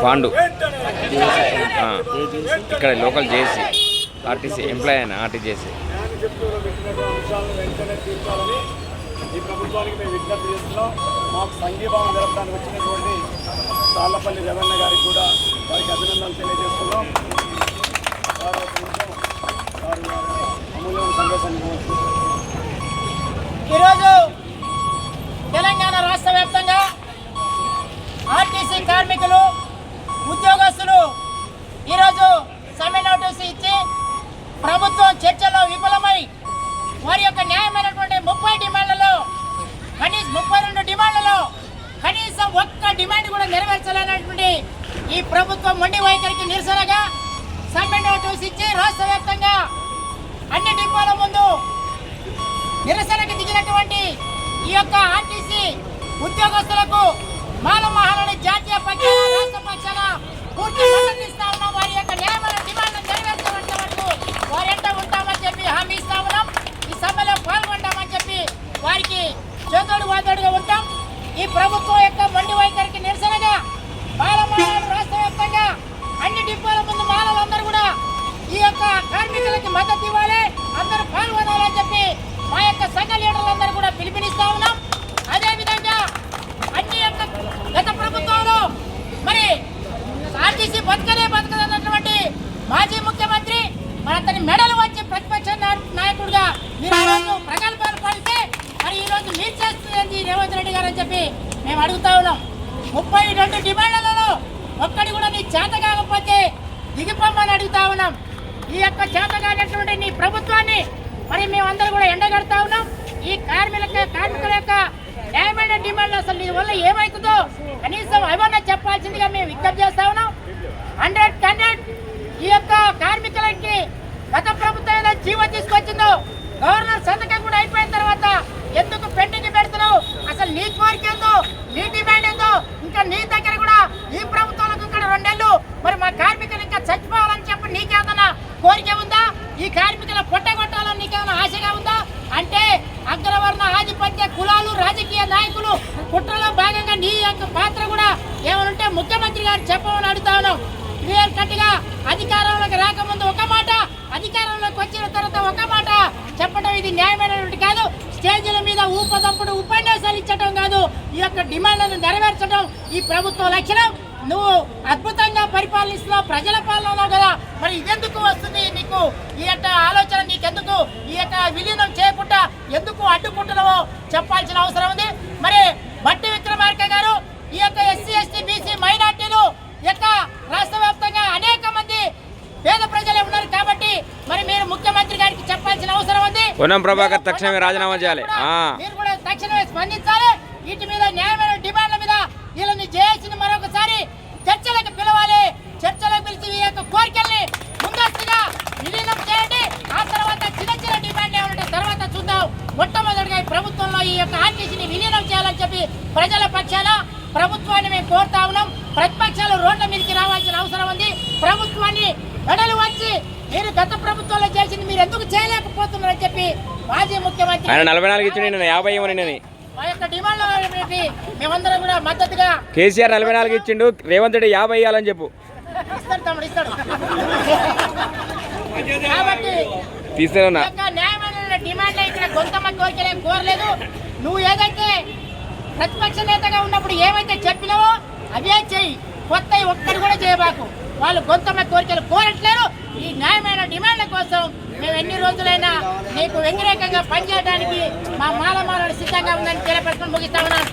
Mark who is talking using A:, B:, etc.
A: పాండు ఇక్కడ లోకల్ జేసీ RTC employee అయినా ఆర్టీజేసీ
B: ఈ ప్రభుత్వానికి మేము విజ్ఞప్తి చేస్తున్నాం. మాకు సంఘీభావం జరపడానికి వచ్చినటువంటి తాళ్లపల్లి రేవణ్ణ గారికి కూడా వారికి అభినందనలు తెలియజేస్తున్నాం. వారు అమూల్యమైన సందేశాన్ని
C: ఈరోజు తెలంగాణ రాష్ట్ర వ్యాప్తంగా ఆర్టీసీ కార్మికులు ఉద్యోగస్తులు ఈరోజు సమ్మె నోటీసు ఇచ్చి ప్రభుత్వం చర్చలో విఫలమై వారి యొక్క న్యాయమైనటువంటి 30 డిమాండ్లలో కనీసం 32 డిమాండ్లలో కనీసం ఒక్క డిమాండ్ కూడా నెరవేర్చాలనేటువంటి ఈ ప్రభుత్వం మొండి వైఖరికి నిరసనగా సమ్మె నోటీసు ఇచ్చి రాష్ట్ర వ్యాప్తంగా అన్ని డిపోల ముందు నిరసనకు దిగినటువంటి ఈ యొక్క ఆర్టీసీ ఉద్యోగస్తులకు మాల మహారాణి జాతీయ పక్షాన రాష్ట్ర పక్షాన పూర్తి మద్దతు ఇస్తా ఉన్నాం. వారి యొక్క న్యాయమైన డిమాండ్లు నెరవేర్చబడిన వరకు వారి ఎంట ఉంటామని చెప్పి హామీ ఇస్తా ఉన్నాం. ఈ సభలో పాల్గొంటామని చెప్పి వారికి చేతోడు వాదోడుగా ఉంటాం. ఈ ప్రభుత్వం యొక్క మొండి వైఖరికి నిరసనగా మాల మహారాణి రాష్ట్ర వ్యాప్తంగా అన్ని డిపోల ముందు మాలలందరూ కూడా ఈ యొక్క కార్మికులకి మద్దతు ఇవ్వాలి, అందరూ పాల్గొనాలని చెప్పి మా యొక్క సంఘ లీడర్లందరూ కూడా పిలుపునిస్తా ఉన్నాం. అదేవిధంగా అన్ని యొక్క గత ప్రభుత్వంలో మరి ఆర్టీసీ బతకదన్నటువంటి మాజీ ముఖ్యమంత్రి మరి అతని మెడలు వచ్చి ప్రతిపక్ష నాయకుడిగా ఈరోజు ప్రగల్భాలు పడితే మరి ఈరోజు మీరు చేస్తుంది రేవంత్ రెడ్డి గారు అని చెప్పి మేము అడుగుతా ఉన్నాం. 32 డిమాండ్లలో ఒక్కడి కూడా నీ చేత కాకపోతే దిగిపోమని అడుగుతా ఉన్నాం. ఈ యొక్క చేత కానటువంటి నీ ప్రభుత్వాన్ని మరి మేమందరూ కూడా ఎండగడతా ఉన్నాం. ఈ కార్మికుల యొక్క న్యాయమైన డిమాండ్లు అసలు నీ వల్ల ఏమవుతుందో కనీసం అవన్నీ చెప్పాల్సిందిగా మేము విజ్ఞప్తి చేస్తా ఉన్నాం. 100% ఈ యొక్క కార్మికులకి గత ప్రభుత్వం ఏదో జీవో తీసుకొచ్చిందో గవర్నర్ సంతకం కూడా అయిపోయిన తర్వాత ఎందుకు పెండింగ్ పెడుతున్నావు? అసలు నీ కోరిక ఏందో, నీ డిమాండ్ ఏందో ఇంకా నీ దగ్గర కూడా ఈ ప్రభుత్వాలకు ఇక్కడ 2 నెలలు మరి మా కార్మికులు ఇంకా చచ్చిపోవాలని చెప్పి నీకేమన్నా కోరిక ఉందా? ఈ కార్మికుల పొట్టగొట్టాలని నీకేమైనా ఆశగా ఉందా? అంటే అగ్రవర్ణ ఆధిపత్య కులాలు రాజకీయ నాయకులు కుట్రలో భాగంగా నీ యొక్క పాత్ర కూడా ఏమనుంటే ముఖ్యమంత్రి గారు చెప్పమని అడుగుతా ఉన్నాం. క్లియర్ కట్ గా అధికారంలోకి రాకముందు ఒక మాట, అధికారంలోకి వచ్చిన తర్వాత ఒక మాట చెప్పడం ఇది న్యాయమైనటువంటి కాదు. స్టేజీల మీద ఊపదంపుడు ఉపన్యాసాలు ఇచ్చడం కాదు, ఈ యొక్క డిమాండ్లను నెరవేర్చడం ఈ ప్రభుత్వ లక్షణం. నువ్వు అద్భుతంగా పరిపాలిస్తున్నావు, ప్రజల పాలనలో కదా, మరి ఇదెందుకు వస్తుంది నీకు? ఈ యొక్క ఆలోచన నీకెందుకు? ఈ యొక్క విలీనం చేయకుండా ఎందుకు అడ్డుకుంటున్నావో చెప్పాల్సిన అవసరం ఉంది. మరి బట్టి విక్రమార్క గారు ఈ యొక్క ఎస్సీ ఎస్టీ బీసీ మైనార్టీలు యొక్క రాష్ట్ర వ్యాప్తంగా అనేక మంది పేద ప్రజలే ఉన్నారు కాబట్టి మరి మీరు ముఖ్యమంత్రి గారికి చెప్పాల్సిన అవసరం ఉంది.
A: పొన్నం ప్రభాకర్ తక్షణమే రాజీనామా చేయాలి.
C: మీరు కూడా తక్షణమే స్పందించాలి. వీటి మీద న్యాయమైన డిమాండ్ల మీద వీళ్ళని చేయాల్సింది మరొకసారి చర్చలకు పిలవాలి. చర్చలకు పిలిచి ఈ యొక్క కోరికల్ని ముందస్తుగా విలీనం చేయండి. ఆ తర్వాత చిన్న డిమాండ్ ఏమంటే తర్వాత చూద్దాం. మొట్టమొదటిగా ఈ ప్రభుత్వంలో ఈ యొక్క ఆర్టీసీని విలీనం చేయాలని చెప్పి ప్రజల పక్షాన ప్రభుత్వాన్ని మేము కోరుతా ఉన్నాం. ప్రతిపక్షాలు రోడ్ల మీదకి రావాల్సిన అవసరం ఉంది. ప్రభుత్వాన్ని మెడలు వచ్చి మీరు గత ప్రభుత్వంలో చేసింది మీరు ఎందుకు చేయలేకపోతున్నారని చెప్పి మాజీ ముఖ్యమంత్రి
A: 44 ఇచ్చిండు, 50 ఇవ్వనని
C: మా యొక్క డిమాండ్ల మేమందరం కూడా మద్దతుగా
A: కేసీఆర్ 44 ఇచ్చిండు, రేవంత్ రెడ్డి 50 ఇవ్వాలని చెప్పు.
C: ఇస్తాడు తమ్ముడు, ఇస్తాడు. కాబట్టి
A: తీసుకున్నా
C: న్యాయమైన డిమాండ్ ఇక్కడ కొంతమంది కోరికలేం కోరలేదు. నువ్వు ఏదైతే ప్రతిపక్ష నేతగా ఉన్నప్పుడు ఏమైతే చెప్పినావో అవే చెయ్యి, కొత్త ఒక్కడు కూడా చేయబాకు. వాళ్ళు కొంతమంది కోరికలు కోరట్లేరు. ఈ న్యాయమైన డిమాండ్ల కోసం మేము ఎన్ని రోజులైనా నీకు వ్యతిరేకంగా పనిచేయడానికి మా మాల సిద్ధంగా ఉందని తెలియపరచుకొని ముగిస్తా ఉన్నాను.